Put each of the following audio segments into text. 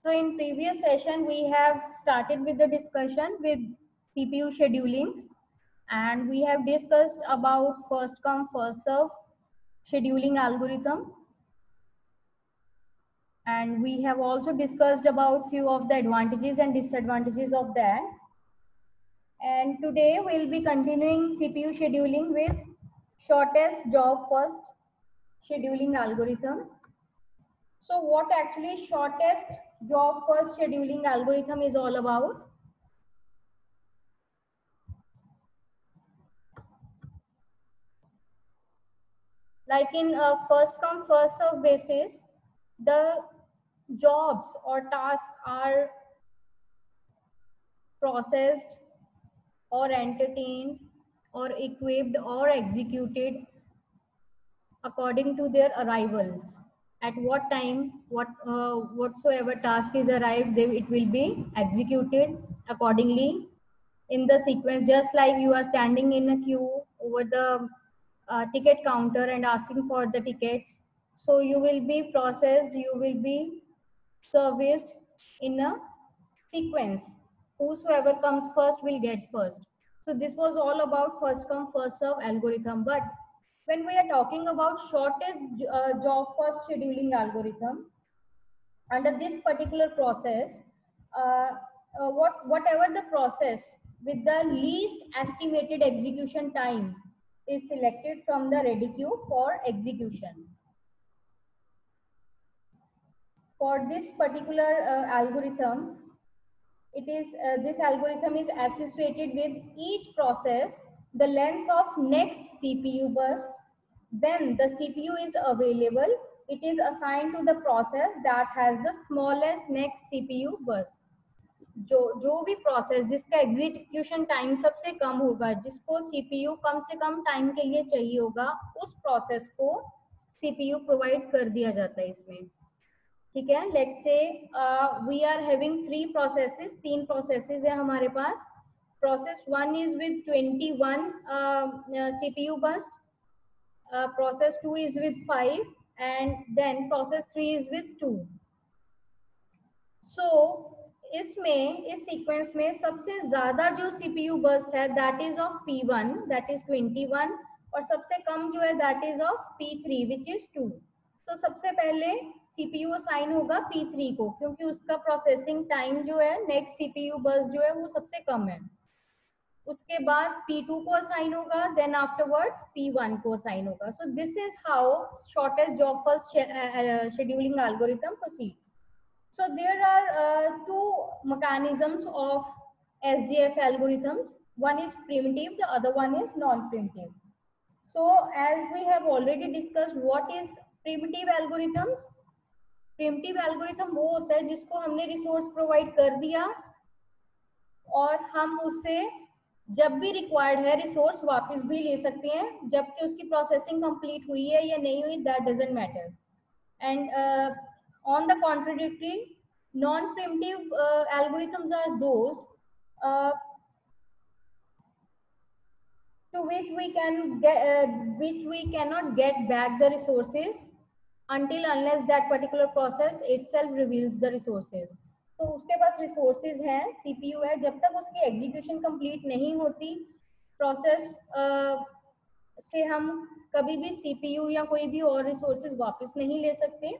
So in previous session, we have started with the discussion with CPU schedulings, and we have discussed about first come first serve scheduling algorithm, and we have also discussed about few of the advantages and disadvantages of that. And today we'll be continuing CPU scheduling with shortest job first scheduling algorithm. So what actually shortest job first scheduling algorithm is all about? Like in a first come first serve basis, the jobs or tasks are processed or entertained or equipped or executed according to their arrivals. At what time, whatsoever task is arrived, it will be executed accordingly in the sequence, just like you are standing in a queue over the ticket counter and asking for the tickets. So you will be processed, you will be serviced in a sequence. Whosoever comes first will get first. So this was all about first come first serve algorithm. But when we are talking about shortest job first scheduling algorithm, under this particular process, whatever the process with the least estimated execution time is selected from the ready queue for execution. For this particular algorithm, it is this algorithm is associated with each process the length of next CPU burst. When the CPU is available, it is assigned to the process that has the smallest next CPU burst. जो भी process जिसका execution time सबसे कम होगा, जिसको CPU कम से कम time के लिए चाहिए होगा, उस प्रोसेस को सीपीयू प्रोवाइड कर दिया जाता है इसमें. ठीक है, let's say we are having तीन प्रोसेसेस है हमारे पास. Process 1 is with 21 CPU burst, process 2 is with 5 and then process 3 is with 2. So इसमें इस सीक्वेंस में सबसे ज्यादा जो सीपीयू बर्स्ट है that is of P1, that is 21, और सबसे कम जो है that is of P3 which is 2. तो सबसे पहले सीपीयू असाइन होगा P3 को, क्योंकि उसका प्रोसेसिंग टाइम जो है नेक्स्ट सीपीयू बर्स्ट जो है वो सबसे कम है. उसके बाद P2 को असाइन होगा, देन आफ्टरवर्ड्स P1 को असाइन होगा. सो this is how shortest job first scheduling algorithm proceeds. So there are two mechanisms of SJF algorithms. One is primitive, the other one is non-primitive. So as we have already discussed, what is primitive algorithms? Primitive algorithm वो होता है जिसको हमने resource provide कर दिया और हम उससे जब भी रिक्वायर्ड है रिसोर्स वापस भी ले सकते हैं, जबकि उसकी प्रोसेसिंग कंप्लीट हुई है या नहीं हुई, that doesn't matter. And on the contrary, non-primitive algorithms are those to which we cannot get back the resources until unless that particular process itself reveals the resources. तो उसके पास रिसोर्सेज हैं, CPU है, जब तक उसकी एग्जीक्यूशन कंप्लीट नहीं होती process से हम कभी भी सीपीयू या कोई भी और रिसोर्सेज वापस नहीं ले सकते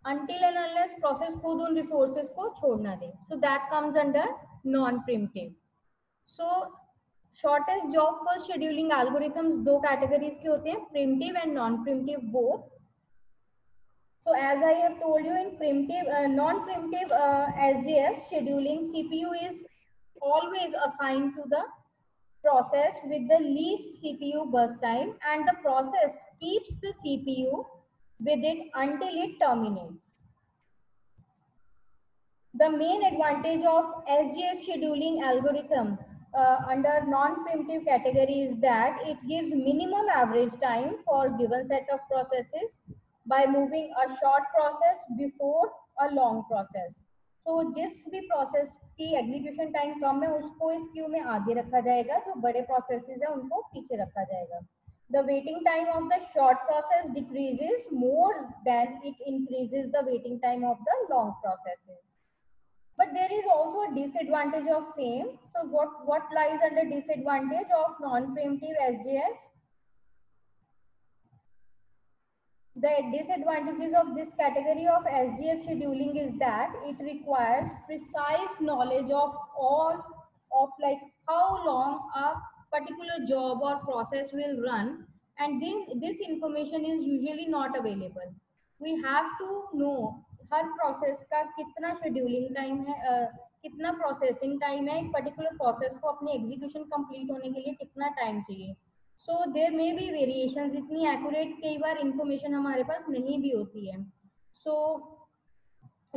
until and unless process खुद उन resources को छोड़ना दे. So that comes under non-primitive. So shortest job first scheduling algorithms दो categories के होते हैं, primitive and non-primitive both. So as I have told you, in primitive non-primitive SJF scheduling, CPU is always assigned to the process with the least CPU burst time, and the process keeps the CPU with it until it terminates. The main advantage of SJF scheduling algorithm under non-primitive category is that it gives minimum average time for given set of processes by moving a short process before a long process. तो जिस भी process की execution time कम है उसको इस Q में आगे रखा जाएगा, जो बड़े प्रोसेसेस है उनको पीछे रखा जाएगा. The waiting time of the short process decreases more than it increases the waiting time of the long processes. But there is also a disadvantage of same. So what lies under disadvantage of non-preemptive SJFs? The disadvantages of this category of SGF scheduling is that it requires precise knowledge of all of like how long a particular job or process will run, and this information is usually not available. We have to know her process का कितना scheduling time है, कितना processing time है, एक particular process को अपने execution complete होने के लिए कितना टाइम चाहिए. सो देर मे बी वेरिएशन, इतनी एक्यूरेट कई बार इंफॉर्मेशन हमारे पास नहीं भी होती है. सो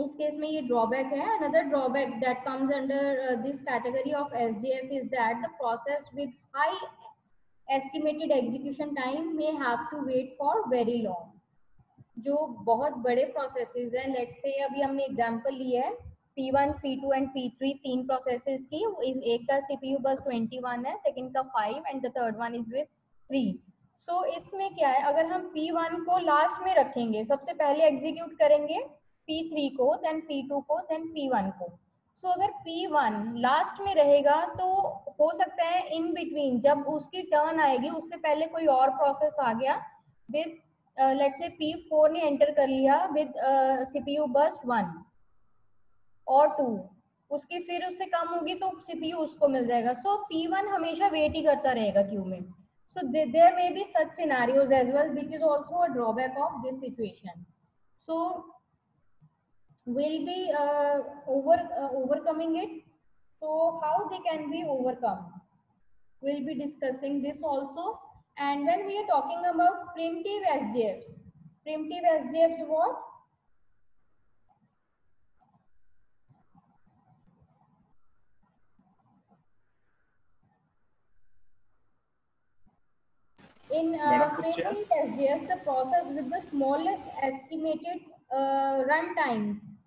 इस केस में ये ड्रॉबैक है. Another drawback that comes under this category of SDF is that the process with high estimated execution time may have to wait for very long. जो बहुत बड़े प्रोसेसेस हैं, लेट्स से अभी हमने एग्जांपल लिया है P1, P2 एंड P3 तीन processes की. एक का CPU बस 21 है, सेकंड का 5 and the third one is with 3. सो इसमें क्या है, अगर हम P1 को लास्ट में रखेंगे, सबसे पहले एग्जीक्यूट करेंगे P3 को, देन P2 को, देन P1 को. सो अगर P1 लास्ट में रहेगा तो हो सकता है इन बिटवीन जब उसकी टर्न आएगी उससे पहले कोई और प्रोसेस आ गया विद लेट्स से P4 ने एंटर कर लिया विद CPU बस 1 और 2, उसकी फिर उससे कम होगी तो CPU उसको मिल जाएगा. सो P1 हमेशा वेट ही करता रहेगा क्यू में. So there may be such scenarios as well which is also a drawback of this situation. So we'll be overcoming it. So how they can be overcome, we'll be discussing this also. And when we are talking about primitive SJFs, what? In primitive SJFs, the process with the smallest estimated run time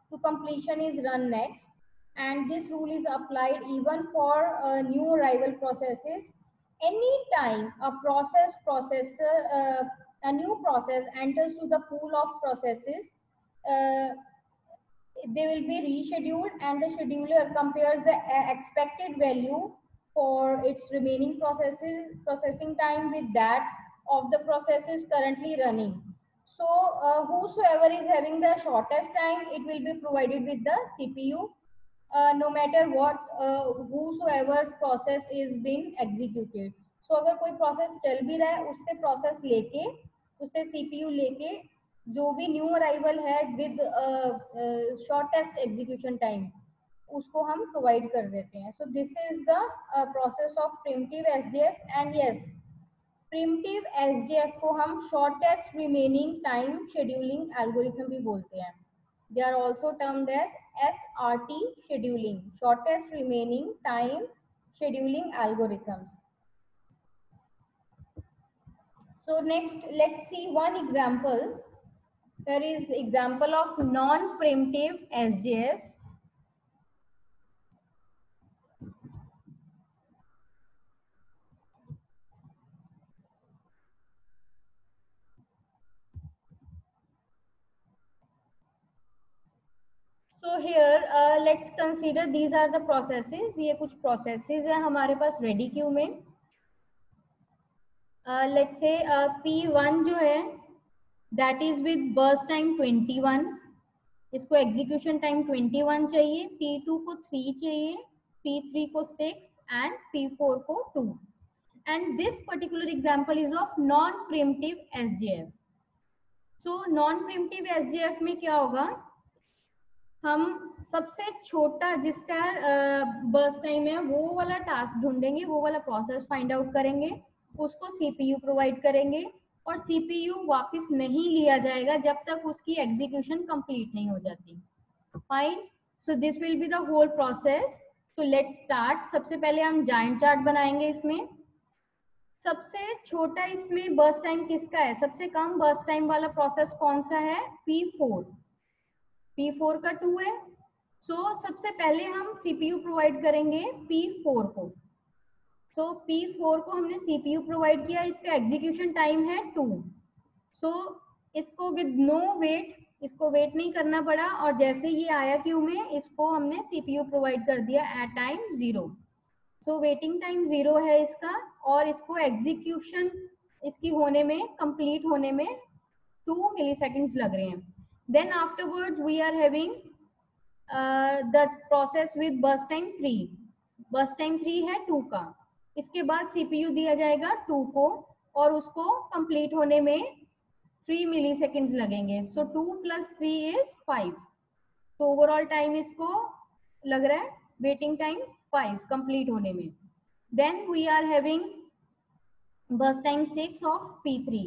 to completion is run next, and this rule is applied even for new arrival processes. Anytime a new process enters to the pool of processes, uh, they will be rescheduled, and the scheduler compares the expected value for its remaining processing time with that of the processes currently running. So whosoever is having the shortest time, it will be provided with the CPU, no matter what whosoever process is being executed. So अगर कोई process चल भी रहा है, उससे process लेके, उससे CPU लेके जो भी न्यू अराइवल है विद शॉर्टेस्ट एग्जीक्यूशन टाइम उसको हम प्रोवाइड कर देते हैं. So this is the process of primitive SJF. And yes, primitive SJF को हम shortest remaining time scheduling algorithm भी बोलते हैं. They are also termed as SRT scheduling, shortest remaining time scheduling algorithms. So next, let's see one example. There is example of non-preemptive SJFs. So here let's consider these are the processes. ये कुछ processes है हमारे पास ready queue में. Let's say P1 जो है that is with burst time 21, इसको execution time 21 चाहिए, P2 को 3 चाहिए, P3 को 6 and P4 को 2. And this particular example is of non-preemptive SJF. So non-preemptive SJF में क्या होगा, हम सबसे छोटा जिसका बर्स्ट टाइम है वो वाला टास्क ढूंढेंगे, वो वाला प्रोसेस फाइंड आउट करेंगे, उसको CPU प्रोवाइड करेंगे और CPU वापस नहीं लिया जाएगा जब तक उसकी एग्जीक्यूशन कंप्लीट नहीं हो जाती. Fine. So this will be the whole process. So let's start. सबसे पहले हम जाइंट चार्ट बनाएंगे. इसमें सबसे छोटा इसमें बर्स्ट टाइम किसका है, सबसे कम बर्स्ट टाइम वाला प्रोसेस कौन सा है, P4. P4 का 2 है. सो सबसे पहले हम CPU प्रोवाइड करेंगे P4 को. सो P4 को हमने CPU प्रोवाइड किया, इसका एग्जीक्यूशन टाइम है 2. सो इसको विद नो वेट, इसको वेट नहीं करना पड़ा, और जैसे ये आया क्यू में इसको हमने CPU प्रोवाइड कर दिया at time 0. So waiting time 0 है इसका, और इसको एग्जीक्यूशन इसकी होने में, कंप्लीट होने में 2 मिलीसेकंड्स लग रहे हैं. Then afterwards we are having the process with burst time 3. Burst time 3 है 2 का. इसके बाद CPU दिया जाएगा 2 को, और उसको कंप्लीट होने में 3 मिलीसेकंड्स लगेंगे. सो 2 + 3 = 5. तो ओवरऑल टाइम इसको लग रहा है वेटिंग टाइम 5 कंप्लीट होने में. Then we are having burst time 6 of P3.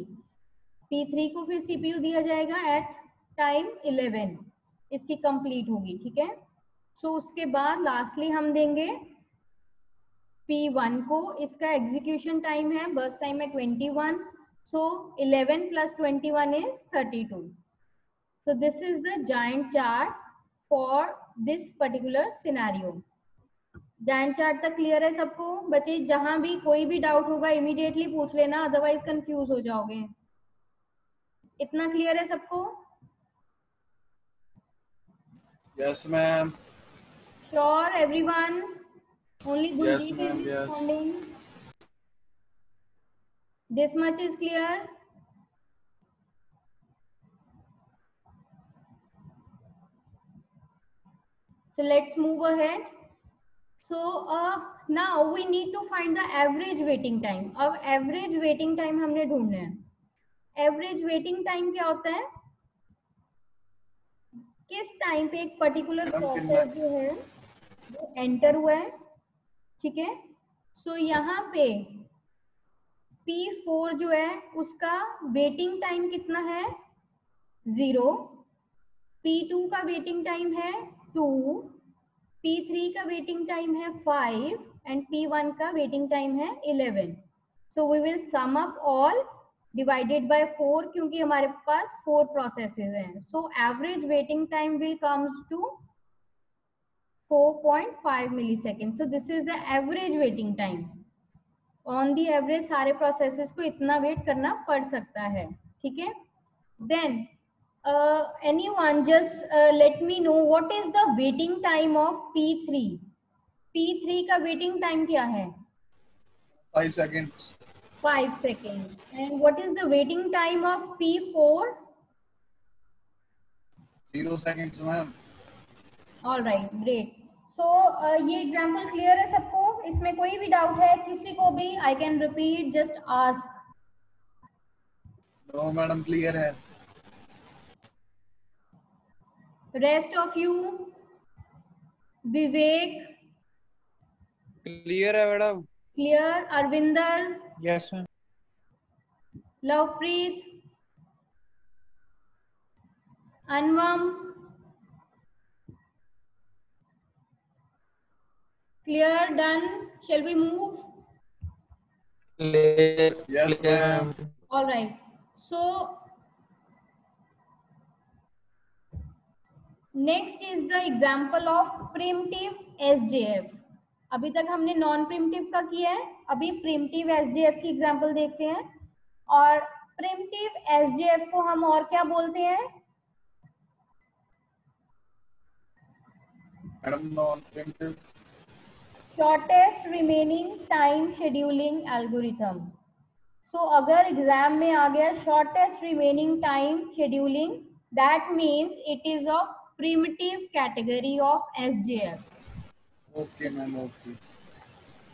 P3 को फिर CPU दिया जाएगा एट टाइम 11, इसकी कंप्लीट होगी. ठीक है. सो उसके बाद लास्टली हम देंगे P1 को, इसका एग्जीक्यूशन टाइम है, बर्स्ट टाइम है 21. सो 11 + 21 = 32. So this is the Gantt chart for this particular scenario. Gantt chart तक क्लियर है सबको? बच्चे जहां भी कोई भी डाउट होगा इमीडिएटली पूछ लेना, अदरवाइज कंफ्यूज हो जाओगे. इतना क्लियर है सबको? Yes, ma'am. Sure, everyone. Only Yes, Guljeet ma'am. is Yes. responding. This much is clear. So let's move ahead. So now we need to find the average waiting time. अब average waiting time हमने ढूंढना है. Average waiting time क्या होता है? किस time पे एक पर्टिकुलर प्रोसेस जो है वो एंटर हुआ है. ठीक है. सो यहाँ पे P4 जो है उसका वेटिंग टाइम कितना है? 0. P2 का वेटिंग टाइम है 2. P3 का वेटिंग टाइम है 5 एंड P1 का वेटिंग टाइम है 11. So we will sum up all divided by 4, क्योंकि हमारे पास 4 प्रोसेसेस हैं. So average waiting time will comes to 4.5 millisecond. So this is the average waiting time. On the average सारे processes को इतना wait करना पड़ सकता है. ठीक है. Then anyone just let me know what is the waiting time of P3. P3 का waiting time क्या है? 5 seconds. 5 seconds. And what is the waiting time of P4? 0 seconds, ma'am. All right, great. So ये example clear है सबको? इसमें कोई भी doubt है किसी को भी? I can repeat, just ask. No, madam, clear है. Rest of you, Vivek, clear है madam. clear? Arvinder, yes ma'am. Lovepreet, Anvam, clear? Done? Shall we move? Clear. Yes, ma'am. All right. So next is the example of primitive SJF. अभी तक हमने non primitive का किया है, अभी primitive SJF की example देखते हैं. और प्रिमिटिव SJF को हम और क्या बोलते हैं? Madam, non-primitive. Shortest remaining time scheduling algorithm. So अगर एग्जाम में आ गया shortest remaining time scheduling, that means it is of primitive category of SJF. Okay, ma'am. Okay.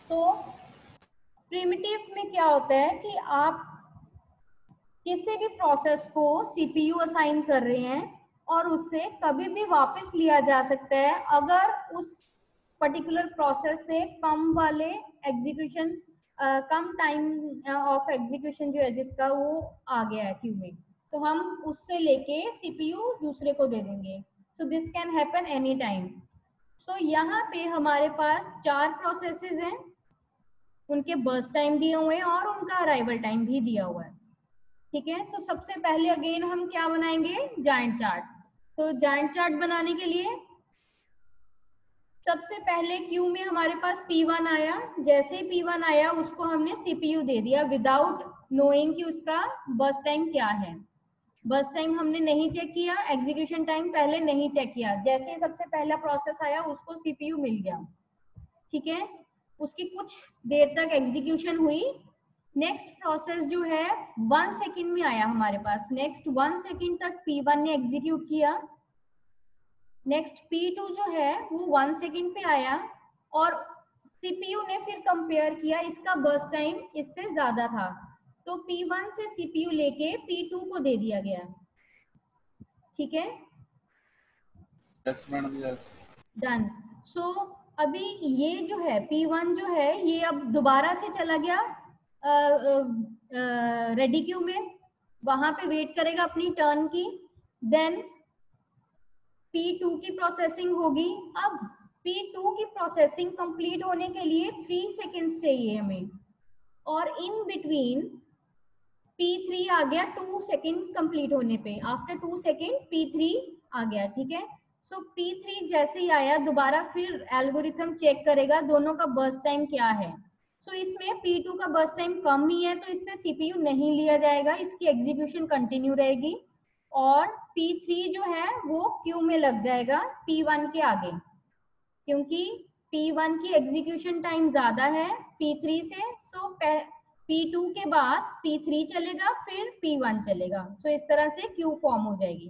So primitive में क्या होता है कि आप किसी भी प्रोसेस को CPU असाइन कर रहे हैं और उससे कभी भी वापस लिया जा सकता है अगर उस पर्टिकुलर प्रोसेस से कम वाले execution, come time of execution जो है जिसका वो आ गया है क्यू में, तो हम उससे लेके CPU दूसरे को दे देंगे. So this can happen any time. So यहाँ पे हमारे पास 4 प्रोसेसेस हैं, उनके बर्स्ट टाइम दिए हुए हैं और उनका अराइवल टाइम भी दिया हुआ है. ठीक है. सो सबसे पहले अगेन हम क्या बनाएंगे? Giant chart. तो जायंट चार्ट बनाने के लिए सबसे पहले क्यू में हमारे पास P1 आया, जैसे ही P1 आया उसको हमने CPU दे दिया विदाउट नोइंग कि उसका बर्स्ट टाइम क्या है। बर्स्ट टाइम हमने नहीं चेक किया, एग्जीक्यूशन टाइम पहले नहीं चेक किया, जैसे ही सबसे पहला प्रोसेस आया उसको CPU मिल गया, ठीक है। उसकी कुछ देर तक एग्जीक्यूशन हुई। नेक्स्ट प्रोसेस जो है 1 सेकेंड में आया हमारे पास, नेक्स्ट 1 सेकेंड तक P1 ने एग्जीक्यूट किया। नेक्स्ट P2 जो है वो 1 सेकेंड पे आया और CPU ने फिर कंपेयर किया, इसका बर्स्ट टाइम इससे ज्यादा था, तो P1 से CPU लेके P2 को दे दिया गया, ठीक है। Yes madam, yes. डन। सो अभी ये जो है P1 जो है ये अब दोबारा से चला गया रेडी क्यू में, वहां पे वेट करेगा अपनी टर्न की। देन P2 की प्रोसेसिंग होगी। अब P2 की प्रोसेसिंग कंप्लीट होने के लिए 3 सेकेंड्स चाहिए हमें, और इन बिटवीन P3 आ गया 2 सेकेंड कंप्लीट होने पे, आफ्टर 2 सेकेंड P3 आ गया, ठीक है। सो P3 जैसे ही आया दोबारा फिर एल्गोरिथम चेक करेगा दोनों का बर्स्ट टाइम क्या है। सो इसमें P2 का बर्स्ट टाइम कम ही है तो इससे CPU नहीं लिया जाएगा, इसकी एग्जीक्यूशन कंटिन्यू रहेगी, और P3 जो है वो क्यू में लग जाएगा P1 के आगे, क्योंकि P1 की एग्जीक्यूशन टाइम ज्यादा है P3 से। सो P2 के बाद P3 चलेगा फिर P1 चलेगा, सो इस तरह से क्यू फॉर्म हो जाएगी।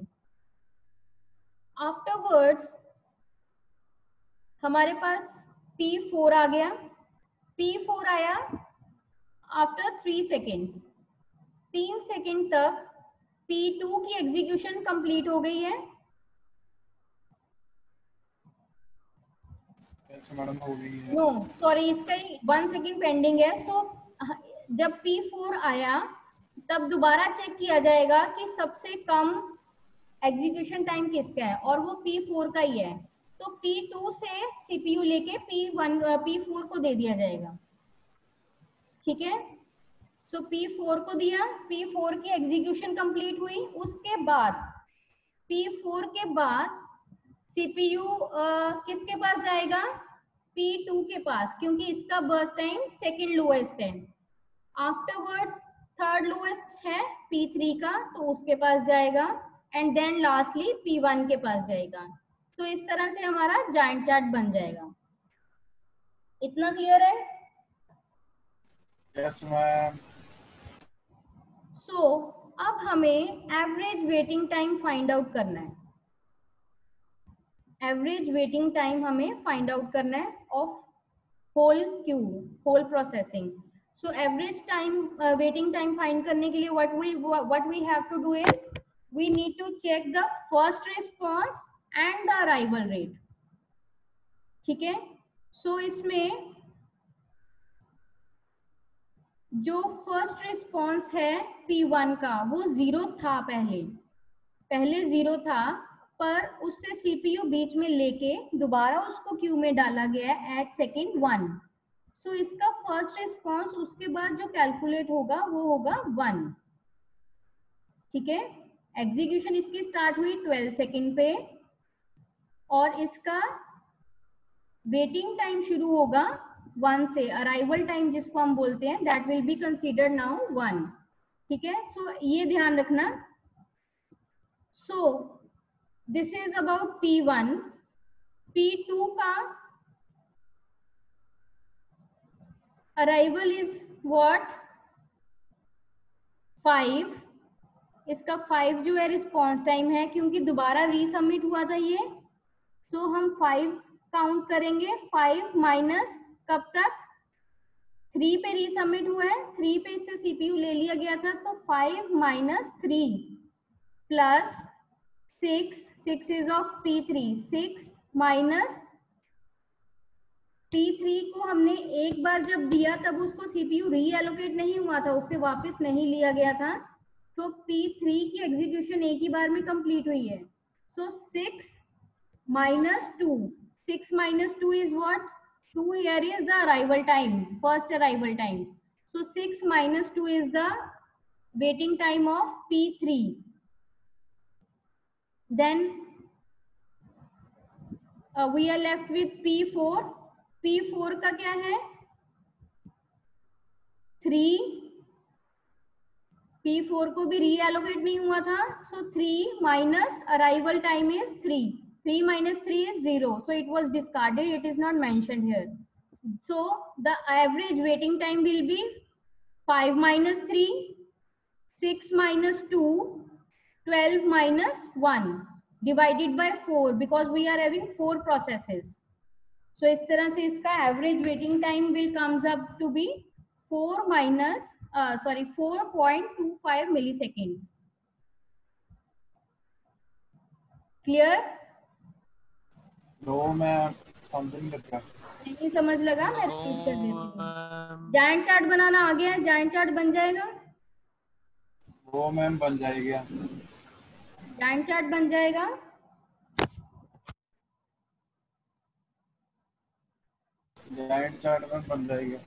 आफ्टरवर्ड्स हमारे पास P4 आ गया। P4 आया आफ्टर 3 सेकेंड्स, 3 सेकेंड तक P2 की एग्जीक्यूशन कंप्लीट हो गई है। यस मैडम, हो गई है। नो सॉरी, इसका 1 सेकेंड पेंडिंग है। सो जब P4 आया तब दोबारा चेक किया जाएगा कि सबसे कम एग्जीक्यूशन टाइम किसका है, और वो P4 का ही है, तो P2 से CPU लेके P4 को दे दिया जाएगा, ठीक है। सो P4 को दिया, P4 की एग्जीक्यूशन कंप्लीट हुई, उसके बाद P4 के बाद CPU किसके पास जाएगा, P2 के पास, क्योंकि इसका बर्स्ट टाइम सेकेंड लोएस्ट है। आफ्टरवर्ड्स थर्ड लोएस्ट है P3 का, तो उसके पास जाएगा, एंड देन लास्टली P1 के पास जाएगा। तो इस तरह से हमारा जाइंट चार्ट बन जाएगा। इतना क्लियर है? Yes ma'am. सो अब हमें average waiting time find out करना है। एवरेज वेटिंग टाइम हमें फाइंड आउट करना है of whole queue, whole processing. So average time waiting time find करने के लिए what we have to do is we need to check the first response and the arrival rate, ठीक है। सो इसमें जो फर्स्ट रिस्पॉन्स है P1 का वो 0 था, पहले 0 था, पर उससे CPU बीच में लेके दोबारा उसको क्यू में डाला गया है एट सेकेंड 1। सो इसका फर्स्ट रिस्पॉन्स उसके बाद जो कैलकुलेट होगा वो होगा 1, ठीक है। एग्जीक्यूशन इसकी स्टार्ट हुई 12 सेकेंड पे, और इसका वेटिंग टाइम शुरू होगा 1 से, अराइवल टाइम जिसको हम बोलते हैं that will be considered now 1, ठीक है। सो ये ध्यान रखना। सो this is about P1। P2 का अराइवल इज व्हाट 5, इसका 5 जो है रिस्पॉन्स टाइम है, क्योंकि दोबारा रीसबमिट हुआ था ये। सो हम 5 काउंट करेंगे, 5 माइनस कब तक 3 पे रीसबमिट हुआ है, 3 पे इससे CPU ले लिया गया था, तो 5 minus 3 plus 6 is of P3, 6 minus P3 को हमने एक बार जब दिया तब उसको CPU रीएलोकेट नहीं हुआ था, उससे वापस नहीं लिया गया था, तो P3 की एग्जीक्यूशन एक ही बार में कंप्लीट हुई है। सो 6 minus 2, 6 minus 2 is what? 2 here is the arrival time, first arrival time. So 6 minus 2 is the waiting time of P3. Then we are left with P4. P4 का क्या है 3. P4 को भी रीएलोकेट नहीं हुआ था, so 3 minus arrival time is 3. 3 minus 3 is 0, so it was discarded, it is not mentioned here. So the average waiting time will be 5 minus 3, 6 minus 2, 12 minus 1 divided by 4, because we are having 4 processes. So इस तरह से इसका average waiting time will comes up to be 4.25 milliseconds. Clear? No ma'am, समझ नहीं लगा। नहीं समझ लगा, मैं रिपीट कर देती हूँ। जाइंट चार्ट बनाना आ गया है, जाइंट चार्ट बन जाएगा। वो मैम बन जाएगा। जाइंट चार्ट बन जाएगा। जाइंट चार्ट में बन जाएगा।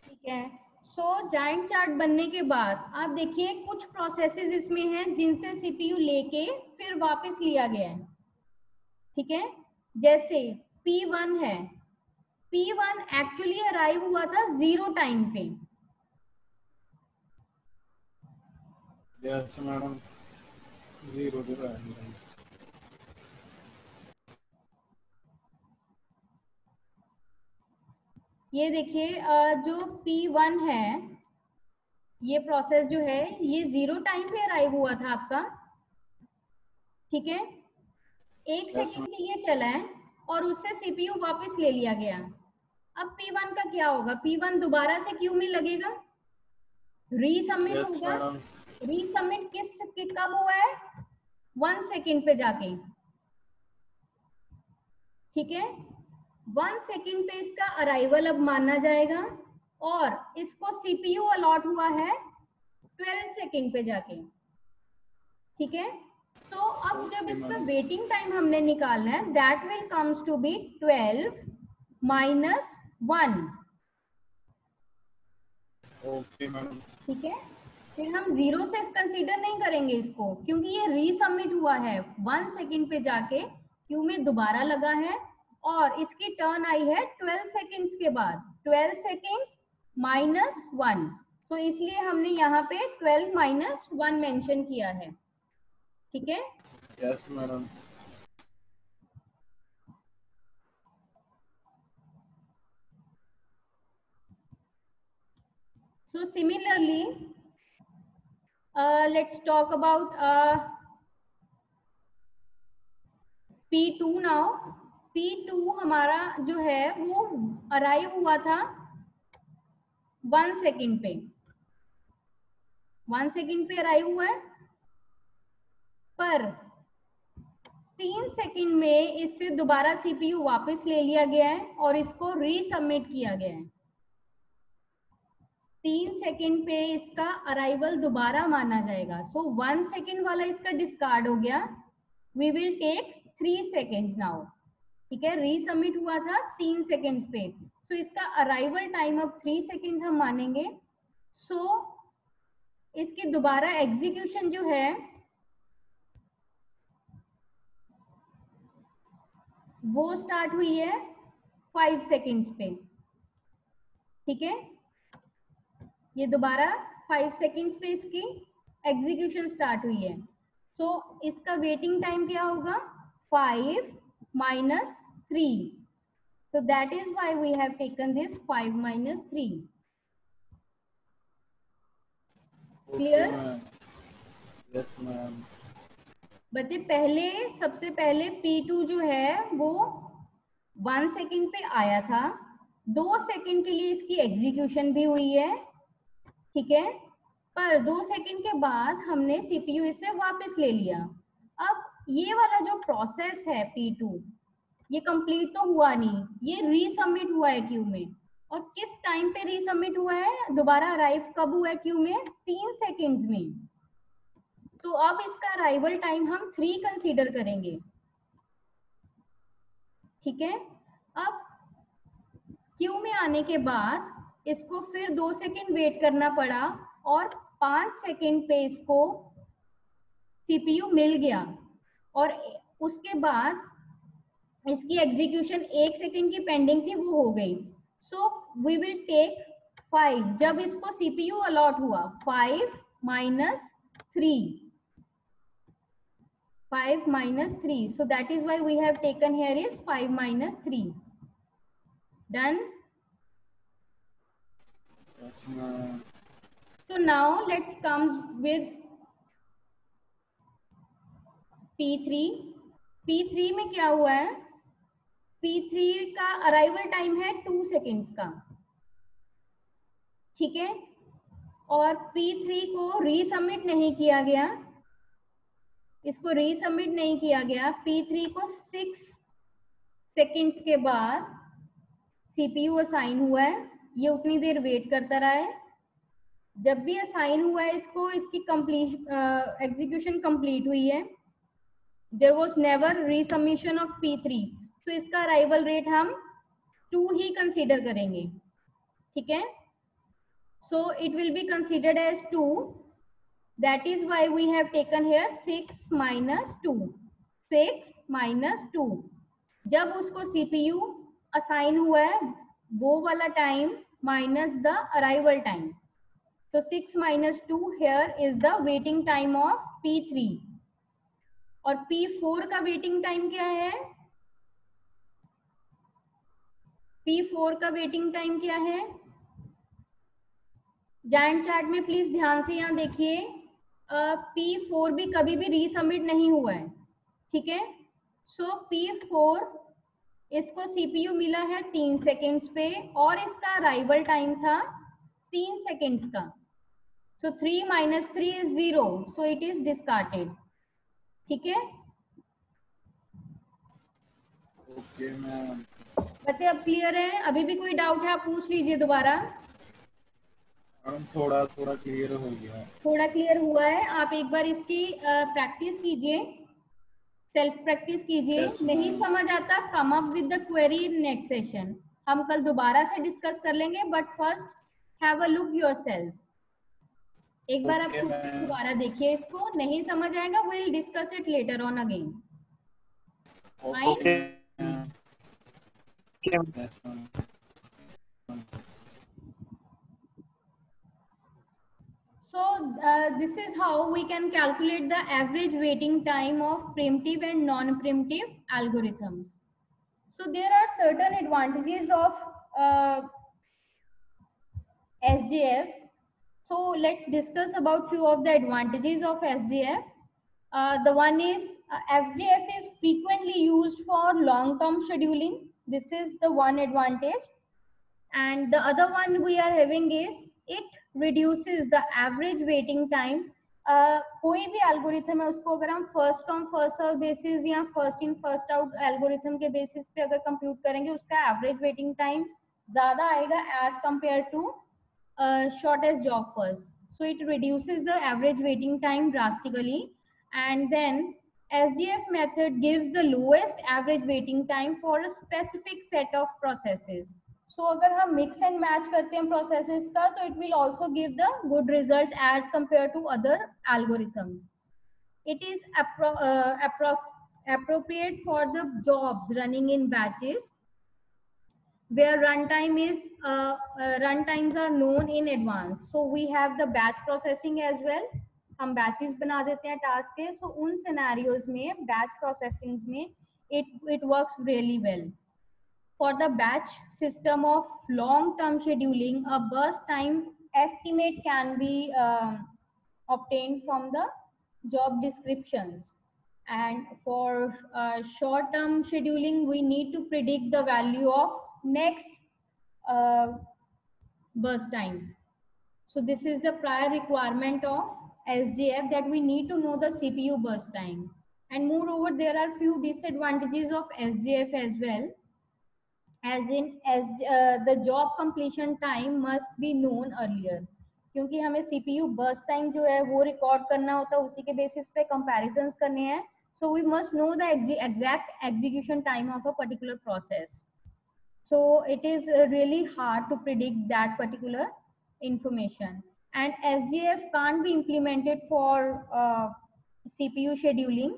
ठीक है। सो जाइंट चार्ट बनने के बाद आप देखिए कुछ प्रोसेसेस इसमें हैं जिनसे सीपीयू लेके फिर वापस लिया गया है। ठीक है, जैसे P1 है, P1 एक्चुअली अराइव हुआ था 0 टाइम पे। यस मैडम, 0 0 ये देखिए जो P1 है, ये प्रोसेस जो है ये 0 टाइम पे अराइव हुआ था आपका। ठीक है, 1 सेकंड के लिए चला है और उससे सीपीयू वापस ले लिया गया। अब P1 का क्या होगा, P1 दोबारा से क्यू में लगेगा, रीसबमिट होगा। रीसबमिट कब हुआ है, 1 सेकंड पे जाके। ठीक है, 1 सेकंड पे इसका अराइवल अब माना जाएगा और इसको सीपीयू अलॉट हुआ है 12 सेकंड पे जाके। ठीक है, सो अब जब इसका वेटिंग टाइम हमने निकालना है, that will comes to be 12 minus 1। Okay madam. ठीक है, फिर हम 0 से कंसीडर नहीं करेंगे इसको, क्योंकि ये रीसबमिट हुआ है 1 सेकंड पे जाके क्यू में दोबारा लगा है और इसकी टर्न आई है 12 सेकंड्स के बाद। 12 सेकंड्स माइनस 1, सो इसलिए हमने यहाँ पे 12 माइनस 1 मेंशन किया है। ठीक है, yes madam. so similarly let's talk about P2 now. P2 हमारा जो है वो अराइव हुआ था 1 सेकंड पे। 1 सेकंड पे अराइव हुआ है, पर 3 सेकंड में इससे दोबारा सीपीयू वापस ले लिया गया है और इसको रीसबमिट किया गया है। 3 सेकंड पे इसका अराइवल दोबारा माना जाएगा। सो 1 सेकंड वाला इसका डिस्कार्ड हो गया। We will take 3 seconds now. ठीक है, रीसबमिट हुआ था 3 सेकेंड्स पे, सो इसका अराइवल टाइम अब 3 सेकेंड्स हम मानेंगे। सो इसकी दोबारा एग्जीक्यूशन जो है वो स्टार्ट हुई है 5 सेकेंड्स पे। ठीक है, ये दोबारा 5 सेकेंड्स पे इसकी एग्जीक्यूशन स्टार्ट हुई है। सो इसका वेटिंग टाइम क्या होगा, 5 minus 3. So that is why we have taken this 5 minus 3. Clear? Yes ma'am. बच्चे पहले सबसे पहले P2 जो है वो 1 सेकंड पे आया था, 2 सेकंड के लिए इसकी एग्जीक्यूशन भी हुई है। ठीक है, पर 2 सेकंड के बाद हमने सीपीयू इसे वापस ले लिया। अब ये वाला जो प्रोसेस है P2, ये कंप्लीट तो हुआ नहीं, ये रीसबमिट हुआ है क्यू में। और किस टाइम पे रीसबमिट हुआ है, दोबारा अराइव कब हुआ है क्यू में, 3 सेकेंड्स में। तो अब इसका अराइवल टाइम हम 3 कंसीडर करेंगे। ठीक है, अब क्यू में आने के बाद इसको फिर 2 सेकेंड वेट करना पड़ा और 5 सेकेंड पे इसको सीपीयू मिल गया और उसके बाद इसकी एग्जीक्यूशन 1 सेकेंड की पेंडिंग थी, वो हो गई. So we will take 5. जब इसको सीपीयू अलॉट हुआ 5 minus 3, 5 minus 3, so that is why we have taken here is 5 minus 3. Done. Yes, ma'am. So now let's come with P3. P3 में क्या हुआ है? P3 का अराइवल टाइम है 2 seconds का, ठीक है, और P3 को रीसबमिट नहीं किया गया, इसको रीसबमिट नहीं किया गया. P3 को 6 सेकेंड्स के बाद सीपीयू असाइन हुआ है, ये उतनी देर वेट करता रहा है. जब भी असाइन हुआ है इसको, इसकी एग्जीक्यूशन कंप्लीट हुई है. There was never resubmission of P3, तो इसका अराइवल रेट हम 2 ही कंसीडर करेंगे, ठीक है. So it will be considered as 2. That is why we have taken here 6 minus 2. 6 minus 2. जब उसको सीपीयू असाइन हुआ है वो वाला time minus the arrival time. So 6 minus 2 here is the waiting time of P3. और P4 का waiting time क्या है? P4 का waiting time क्या है? Gantt चार्ट में प्लीज ध्यान से यहाँ देखिए. P4 भी कभी भी रीसबमिट नहीं हुआ है, ठीक है. सो P4 इसको सीपीयू मिला है 3 सेकेंड्स पे और इसका अराइवल टाइम था 3 सेकेंड्स का. So 3 minus 3 is 0, so it is discarded. ठीक है. Okay ma'am. बच्चे अब क्लियर है? अभी भी कोई डाउट है आप पूछ लीजिए दोबारा. मैडम थोड़ा थोड़ा क्लियर हो गया. थोड़ा क्लियर हुआ है. आप एक बार इसकी प्रैक्टिस कीजिए, सेल्फ प्रैक्टिस कीजिए. Yes, नहीं ma'am. समझ आता, come up with the query in next session. हम कल दोबारा से डिस्कस कर लेंगे, but first have a look yourself. एक बार आप Okay, खुद से ma'am. दोबारा देखिए इसको. नहीं समझ आएगा, we will discuss it later on again. Okay, ma'am. Yes, ma'am. So this is how we can calculate the average waiting time of primitive and non-primitive algorithms. So there are certain advantages of SGFs. So let's discuss about few of the advantages of SGF. The one is FGF is frequently used for long-term scheduling. This is the one advantage. And the other one we are having is it reduces the average waiting time. कोई भी algorithm है उसको अगर हम first come first serve basis या first in first out algorithm के basis पे अगर कंप्यूट करेंगे, उसका एवरेज वेटिंग टाइम ज्यादा आएगा as compare to shortest job first. So it reduces the average waiting time drastically. And then SGF method gives the lowest average waiting time for a specific set of processes. So अगर हम mix and match करते हैं processes का, तो it will also give the good results as compared to other algorithms. It is appropriate for the jobs running in batches where runtimes are known in advance. So we have the batch processing as well. हम batches बना देते हैं task के. So उन scenarios में batch processing में it works really well. For the batch system of long-term scheduling, a burst time estimate can be obtained from the job descriptions. And for short-term scheduling, we need to predict the value of next burst time. So this is the prior requirement of SGF, that we need to know the CPU burst time. And moreover, there are few disadvantages of SGF as well. As the job completion time must be known earlier. क्योंकि हमें CPU burst time जो है वो record करना होता है, उसी के बेसिस पे comparisons करने हैं. So we must know the exact execution time of a particular process. So it is really hard to predict that particular information. And SGF can't be implemented for CPU scheduling.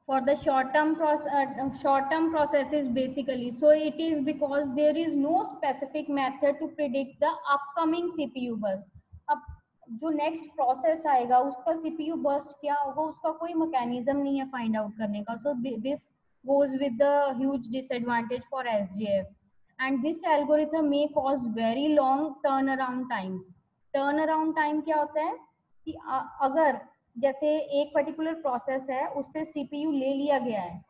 for the short term processes basically. So it is because there is no specific method to predict the upcoming CPU burst. अब जो next process आएगा उसका CPU burst क्या होगा, उसका कोई mechanism नहीं है फाइंड आउट करने का. So this goes with the huge disadvantage for SGF, and this algorithm may cause very long turnaround times. Turnaround time क्या होता है कि अगर जैसे एक पर्टिकुलर प्रोसेस है, उससे सीपीयू ले लिया गया है,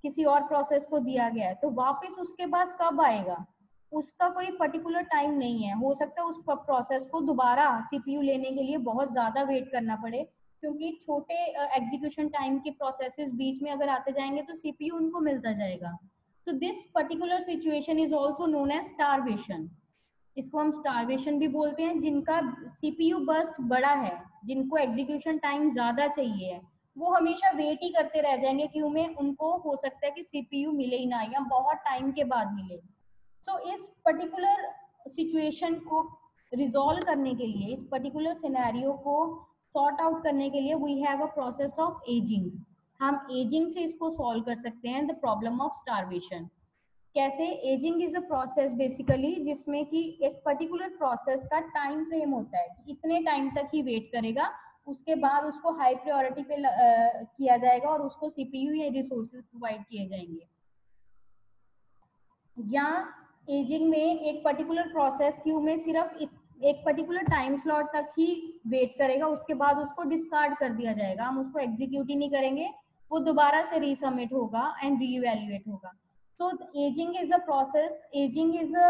किसी और प्रोसेस को दिया गया है, तो वापस उसके पास कब आएगा उसका कोई पर्टिकुलर टाइम नहीं है. हो सकता है उस प्रोसेस को दोबारा सीपीयू लेने के लिए बहुत ज्यादा वेट करना पड़े, क्योंकि छोटे एग्जीक्यूशन टाइम के प्रोसेसेस बीच में अगर आते जाएंगे तो सीपीयू उनको मिलता जाएगा. तो this particular situation is also known as starvation. इसको हम स्टारवेशन भी बोलते हैं. जिनका सीपीयू बर्स्ट बड़ा है, जिनको एग्जीक्यूशन टाइम ज्यादा चाहिए है, वो हमेशा वेट ही करते रह जाएंगे, क्यों में उनको हो सकता है कि सीपीयू मिले ही ना या बहुत टाइम के बाद मिले. सो इस पर्टिकुलर सिचुएशन को रिजॉल्व करने के लिए, इस पर्टिकुलर सिनेरियो को सॉर्ट आउट करने के लिए we have a process of aging. हम एजिंग से इसको सॉल्व कर सकते हैं, द प्रॉब्लम ऑफ स्टारवेशन. कैसे? Aging is a process basically जिसमें कि एक पर्टिकुलर प्रोसेस का टाइम फ्रेम होता है कि इतने टाइम तक ही वेट करेगा, उसके बाद उसको हाई प्रायोरिटी पे किया जाएगा और उसको सीपीयू या रिसोर्सेज प्रोवाइड किए जाएंगे. या एजिंग में एक पर्टिकुलर प्रोसेस क्यू में सिर्फ एक पर्टिकुलर टाइम स्लॉट तक ही वेट करेगा, उसके बाद उसको डिस्कार्ड कर दिया जाएगा, हम उसको एग्जीक्यूट ही नहीं करेंगे, वो दोबारा से रीसबमिट होगा एंड रीइवैल्यूएट होगा. So aging is a process, aging is a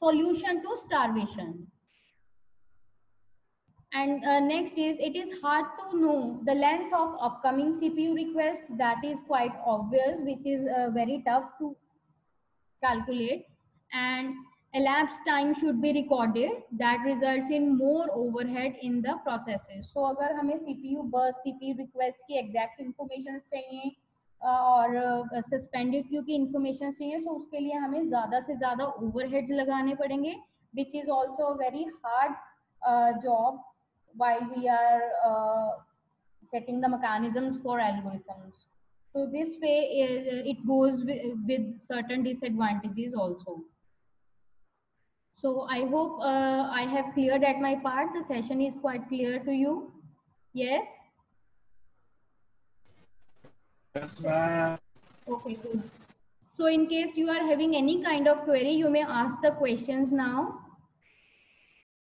solution to starvation. And next is, it is hard to know the length of upcoming CPU request. That is quite obvious, which is very tough to calculate. And elapsed time should be recorded. That results in more overhead in the processes. So अगर हमें CPU burst, CPU request की exact information चाहिए और suspended Q की information चाहिए, सो उसके लिए हमें ज़्यादा से ज़्यादा ओवरहेड्स लगाने पड़ेंगे, which is also very hard job while we are setting the mechanisms for algorithms. So this way it goes with certain disadvantages also. So I hope I have cleared at my part. The session is quite clear to you. Yes? Yes, ma'am. Okay, good. So in case you are having any kind of query, you may ask the questions now.